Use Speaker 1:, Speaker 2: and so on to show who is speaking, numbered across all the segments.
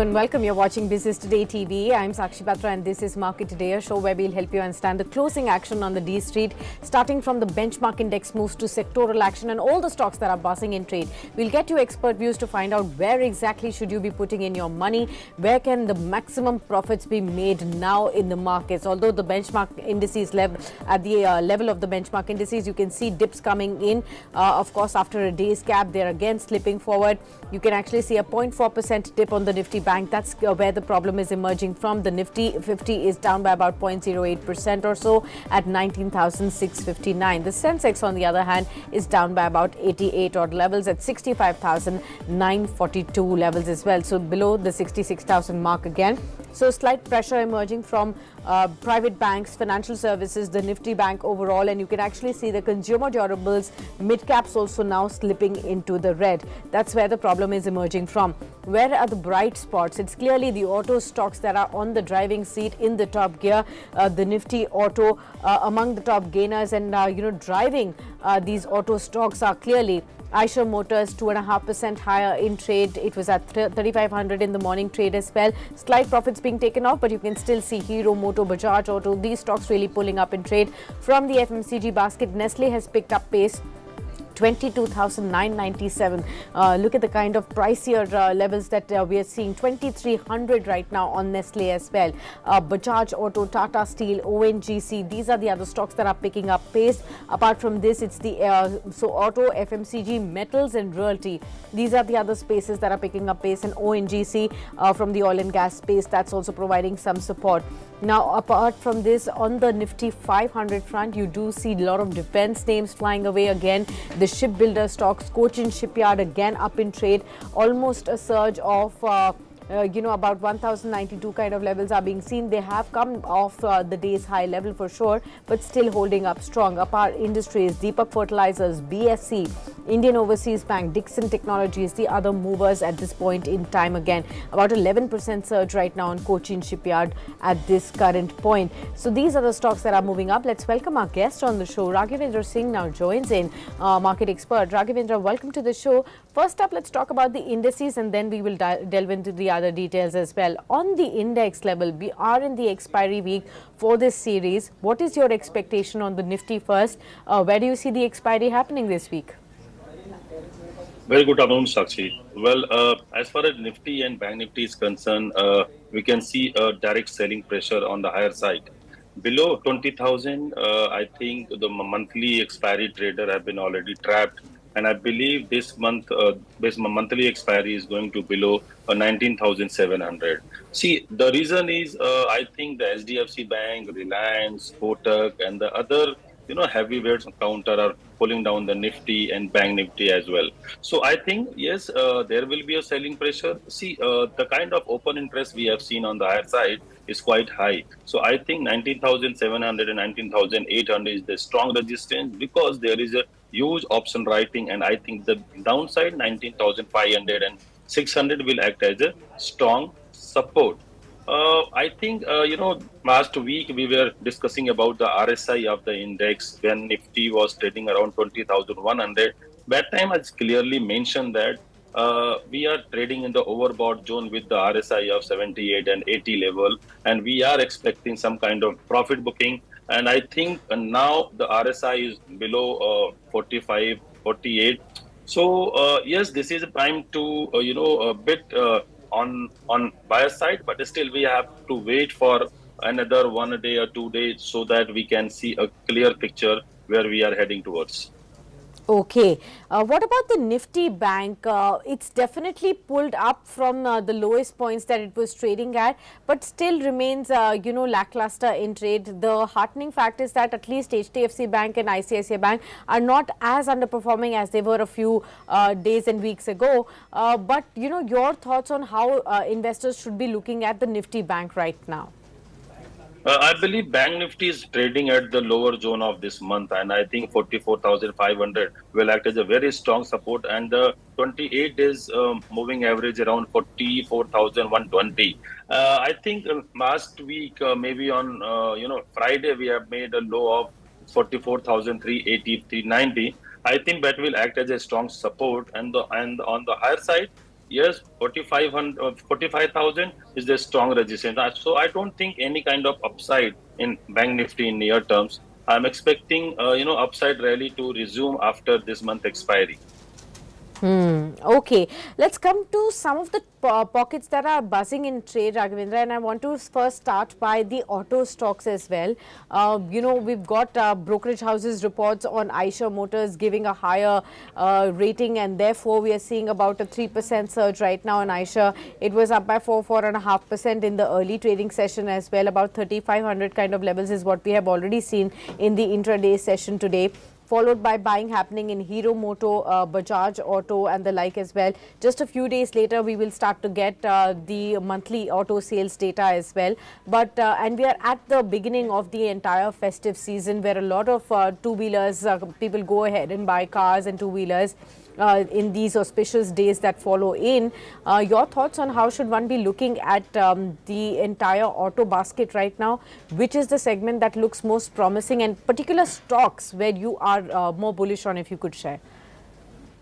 Speaker 1: and welcome. You're watching Business Today TV. I'm Sakshi Batra and this is Market Today, a show where we'll help you understand the closing action on the D Street, starting from the benchmark index moves to sectoral action and all the stocks that are buzzing in trade. We'll get you expert views to find out where exactly should you be putting in your money, where can the maximum profits be made now in the markets. Although the benchmark indices level at the level of the benchmark indices, you can see dips coming in. Of course, after a day's gap, they're again slipping forward. You can actually see a 0.4% dip on the Nifty Bank. That's where the problem is emerging from. The Nifty 50 is down by about 0.08% or so at 19,659. The Sensex, on the other hand, is down by about 88 odd levels at 65,942 levels as well. So below the 66,000 mark again. So slight pressure emerging from private banks, financial services, the Nifty Bank overall, and you can actually see the consumer durables, mid caps also now slipping into the red. That's where the problem is emerging from. Where are the bright spots? It's clearly the auto stocks that are on the driving seat in the top gear. The Nifty auto among the top gainers, and driving these auto stocks are clearly Eicher Motors 2.5% higher in trade. It was at 3,500 in the morning trade as well. Slight profits being taken off, but you can still see Hero, Moto, Bajaj Auto, these stocks really pulling up in trade. From the FMCG basket, Nestle has picked up pace. 22,997. Look at the kind of pricier levels that we are seeing. 2,300 right now on Nestle as well. Bajaj Auto, Tata Steel, ONGC. These are the other stocks that are picking up pace. Apart from this, it's the auto, FMCG, metals and realty. These are the other spaces that are picking up pace, and ONGC from the oil and gas space, that's also providing some support. Now, apart from this, on the Nifty 500 front, you do see a lot of defense names flying away again. The shipbuilder stocks, Cochin Shipyard again up in trade, almost a surge of about 1,092 kind of levels are being seen. They have come off the day's high level for sure, but still holding up strong. Apart Industries, Deepak Fertilizers, BSC, Indian Overseas Bank, Dixon Technologies, the other movers at this point in time again. About 11% surge right now on Cochin Shipyard at this current point. So these are the stocks that are moving up. Let's welcome our guest on the show. Raghavendra Singh now joins in, market expert. Raghavendra, welcome to the show. First up, let's talk about the indices and then we will delve into the other details as well. On the index level, we are in the expiry week for this series. What is your expectation on the Nifty first? Where do you see the expiry happening this week?
Speaker 2: Very good afternoon, Sakshi. Well, as far as Nifty and Bank Nifty is concerned, we can see a direct selling pressure on the higher side. Below 20,000, I think the monthly expiry trader have been already trapped. And I believe this monthly expiry is going to below 19,700. See, the reason is I think the SDFC Bank, Reliance, Kotak, and the other heavyweights counter are pulling down the Nifty and Bank Nifty as well. So I think yes, there will be a selling pressure. See, the kind of open interest we have seen on the higher side is quite high. So I think 19,700 and 19,800 is the strong resistance because there is a huge option writing, and I think the downside 19,500 and 600 will act as a strong support. I think last week we were discussing about the RSI of the index when Nifty was trading around 20,100. That time I clearly mentioned that we are trading in the overbought zone with the RSI of 78 and 80 level, and we are expecting some kind of profit booking. And I think now the RSI is below 45, 48. So yes, this is a time to a bit on buyer side, but still we have to wait for another 1 day or 2 days so that we can see a clear picture where we are heading towards.
Speaker 1: Okay. What about the Nifty Bank? It's definitely pulled up from the lowest points that it was trading at, but still remains, lackluster in trade. The heartening fact is that at least HDFC Bank and ICICI Bank are not as underperforming as they were a few days and weeks ago. But, your thoughts on how investors should be looking at the Nifty Bank right now?
Speaker 2: I believe Bank Nifty is trading at the lower zone of this month, and I think 44,500 will act as a very strong support. And the 28 days moving average around 44,120. I think last week, maybe on Friday, we have made a low of 44,380, 390. I think that will act as a strong support. And on the higher side, yes, 45,000 is the strong resistance. So I don't think any kind of upside in Bank Nifty in near terms. I'm expecting, upside rally to resume after this month expiry.
Speaker 1: Okay, let's come to some of the pockets that are buzzing in trade, Raghavendra, and I want to first start by the auto stocks as well. We've got brokerage houses reports on Eicher Motors giving a higher rating, and therefore we are seeing about a 3% surge right now in Eicher. It was up by 4.5% in the early trading session as well. About 3,500 kind of levels is what we have already seen in the intraday session today, followed by buying happening in Hero Moto, Bajaj Auto and the like as well. Just a few days later, we will start to get the monthly auto sales data as well. And we are at the beginning of the entire festive season where a lot of two-wheelers, people go ahead and buy cars and two-wheelers in these auspicious days that follow in. Your thoughts on how should one be looking at the entire auto basket right now? Which is the segment that looks most promising, and particular stocks where you are more bullish on, if you could share?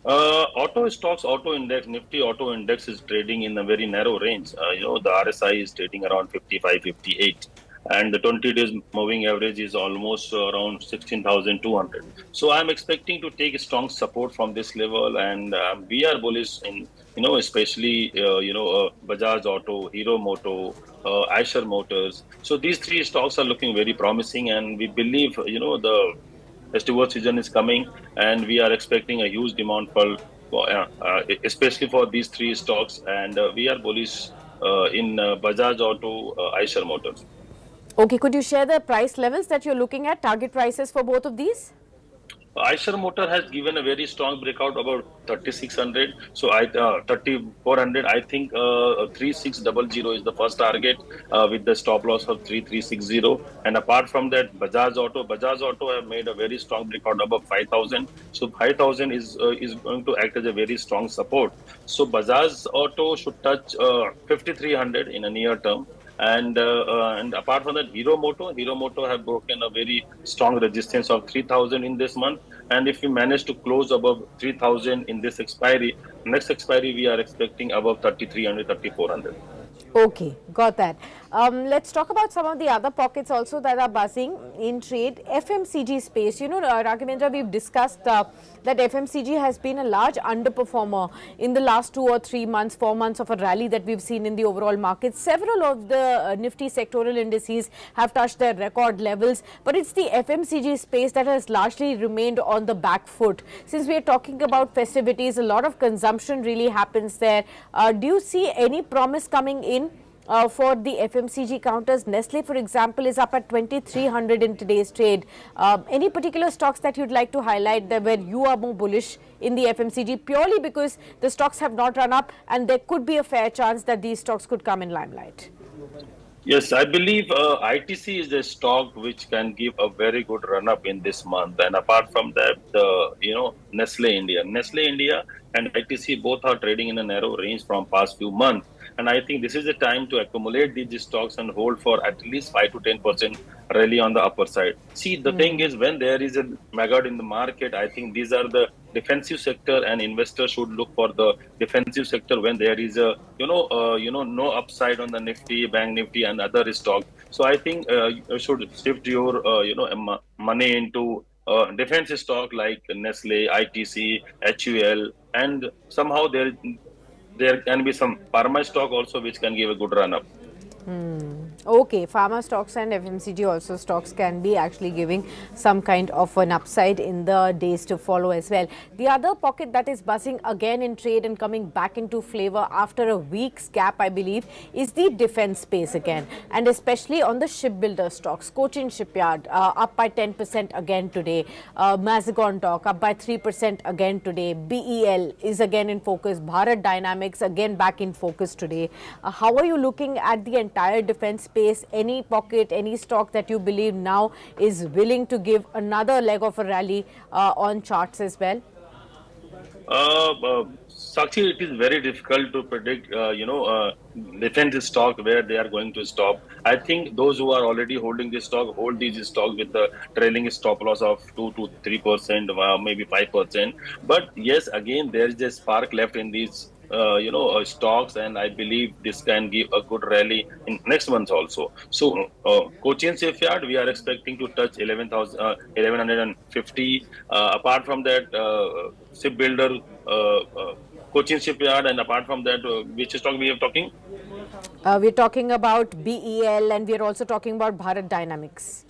Speaker 2: Auto stocks, auto index, Nifty auto index is trading in a very narrow range. The RSI is trading around 55, 58, and the 20 days moving average is almost around 16,200. So I'm expecting to take strong support from this level, and we are bullish in, especially, Bajaj Auto, Hero Moto, Eicher Motors. So these three stocks are looking very promising, and we believe, the festival season is coming, and we are expecting a huge demand especially for these three stocks. And we are bullish in Bajaj Auto, Eicher Motors.
Speaker 1: Okay, could you share the price levels that you're looking at, target prices for both of these?
Speaker 2: Eicher Motor has given a very strong breakout about 3,600. So 3,400. I think 3,600 is the first target with the stop loss of 3,360. And apart from that, Bajaj Auto have made a very strong breakout above 5,000. So 5,000 is going to act as a very strong support. So Bajaj Auto should touch 5,300 in a near term. And apart from that, Hero Moto have broken a very strong resistance of 3,000 in this month. And if we manage to close above 3,000 in this expiry, next expiry we are expecting above 3,300, 3,400.
Speaker 1: Okay, got that. Let's talk about some of the other pockets also that are buzzing in trade. FMCG space, Raghavendra, we've discussed that FMCG has been a large underperformer in the last 2 or 3 months, 4 months of a rally that we've seen in the overall market. Several of the Nifty sectoral indices have touched their record levels, but it's the FMCG space that has largely remained on the back foot. Since we are talking about festivities, a lot of consumption really happens there. Do you see any promise coming in for the FMCG counters? Nestle, for example, is up at 2,300 in today's trade. Any particular stocks that you'd like to highlight that where you are more bullish in the FMCG, purely because the stocks have not run up and there could be a fair chance that these stocks could come in limelight?
Speaker 2: Yes, I believe ITC is a stock which can give a very good run up in this month. And apart from that, Nestle India and ITC both are trading in a narrow range from past few months. And I think this is the time to accumulate these stocks and hold for at least 5 to 10% rally on the upper side. See, the thing is, when there is a maggot in the market, I think these are the defensive sector, and investors should look for the defensive sector when there is a no upside on the Nifty, Bank Nifty, and other stocks. So I think you should shift your money into defensive stock like Nestle, ITC, HUL, and somehow there can be some pharma stock also which can give a good run up.
Speaker 1: Okay, pharma stocks and FMCG also stocks can be actually giving some kind of an upside in the days to follow as well. The other pocket that is buzzing again in trade and coming back into flavor after a week's gap, I believe, is the defense space again, and especially on the shipbuilder stocks. Cochin Shipyard up by 10% again today. Mazagon Dock up by 3% again today. BEL is again in focus. Bharat Dynamics again back in focus today. How are you looking at the entire defense space? Any pocket, any stock that you believe now is willing to give another leg of a rally on charts as well?
Speaker 2: Sakshi, it is very difficult to predict, defensive stock where they are going to stop. I think those who are already holding this stock hold these stocks with the trailing stop loss of 2 to 3%, maybe 5%. But yes, again, there is a spark left in these stocks, and I believe this can give a good rally in next month also. So, Cochin Shipyard, we are expecting to touch 11,150. Apart from that, shipbuilder, Cochin Shipyard, and apart from that, which stock we are talking?
Speaker 1: We're talking about BEL, and we're also talking about Bharat Dynamics.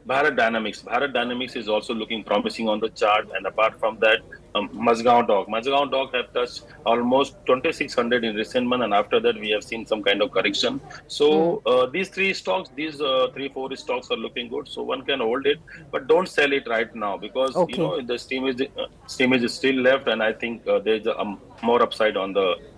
Speaker 2: Bharat Dynamics. Bharat Dynamics is also looking promising on the chart. And apart from that, Mazgaon Dog have touched almost 2,600 in recent month. And after that, we have seen some kind of correction. So these three stocks, these three, four stocks are looking good. So one can hold it, but don't sell it right now because,
Speaker 1: Okay.
Speaker 2: the steam is still left. And I think there's more upside on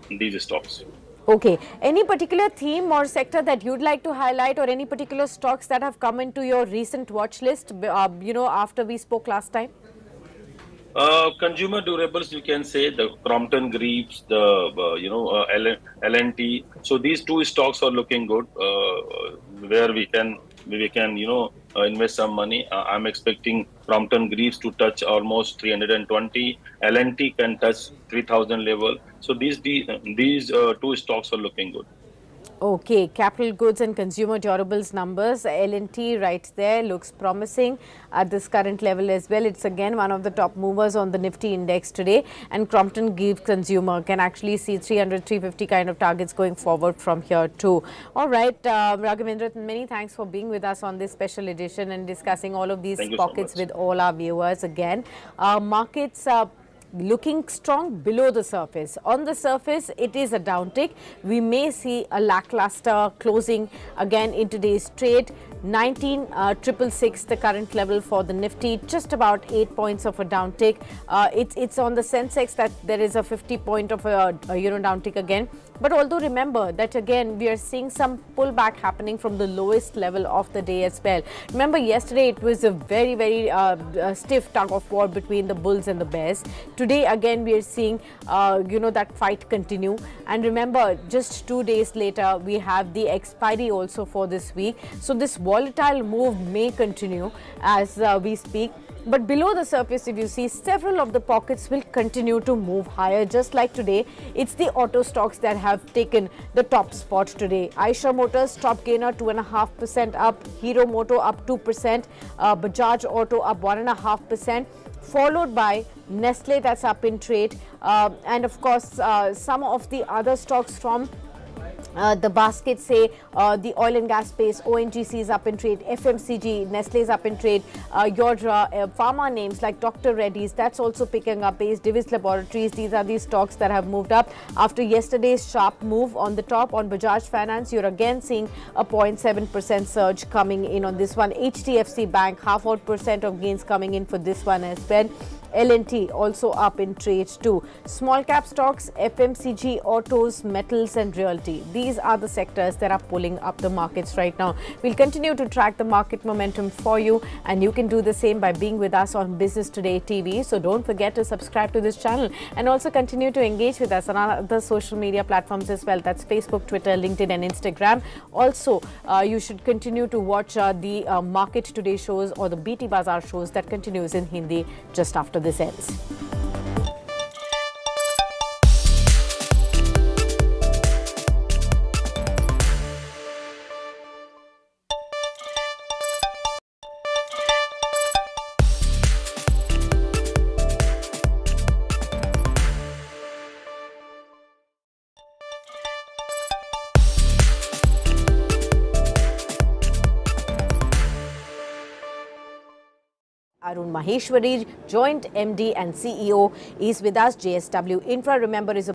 Speaker 2: these stocks.
Speaker 1: Okay. Any particular theme or sector that you'd like to highlight, or any particular stocks that have come into your recent watch list, after we spoke last time?
Speaker 2: Consumer durables, you can say the Crompton Greaves, the L&T. So these two stocks are looking good, where we can invest some money. I'm expecting Crompton Greaves to touch almost 320. L&T can touch 3,000 level. So these two stocks are looking good.
Speaker 1: Okay, capital goods and consumer durables numbers, L&T right there looks promising at this current level as well. It's again one of the top movers on the Nifty index today, and Crompton Greaves consumer can actually see 300, 350 kind of targets going forward from here too. All right, Raghavendra, many thanks for being with us on this special edition and discussing all of these
Speaker 2: Thank you so
Speaker 1: pockets
Speaker 2: much.
Speaker 1: with all our viewers again. Markets looking strong below the surface. On the surface, it is a downtick. We may see a lackluster closing again in today's trade. 19,666, the current level for the Nifty, just about 8 points of a downtick. It's on the Sensex that there is a 50 point of a downtick again. But although remember that again we are seeing some pullback happening from the lowest level of the day as well. Remember yesterday it was a very stiff tug of war between the bulls and the bears. Today again we are seeing that fight continue, and remember just 2 days later we have the expiry also for this week. So this volatile move may continue as we speak. But below the surface, if you see, several of the pockets will continue to move higher. Just like today, it's the auto stocks that have taken the top spot today. Eicher Motors top gainer 2.5% up, Hero Moto up 2%, Bajaj Auto up 1.5%. Followed by Nestle, that's up in trade, and of course some of the other stocks from the basket, say the oil and gas space, ONGC is up in trade, FMCG, Nestle is up in trade, your pharma names like Dr. Reddy's, that's also picking up pace, Divis Laboratories, these are the stocks that have moved up after yesterday's sharp move on the top. On Bajaj Finance, you're again seeing a 0.7% surge coming in on this one. HDFC Bank, 0.5% of gains coming in for this one as well. L&T also up in trade too. Small cap stocks, FMCG, autos, metals and realty. These are the sectors that are pulling up the markets right now. We'll continue to track the market momentum for you, and you can do the same by being with us on Business Today TV. So don't forget to subscribe to this channel and also continue to engage with us on our other social media platforms as well. That's Facebook, Twitter, LinkedIn and Instagram. Also, you should continue to watch the Market Today shows or the BT Bazaar shows that continues in Hindi just after this ends. Arun Maheshwari, Joint MD and CEO, is with us. JSW Infra, remember, is a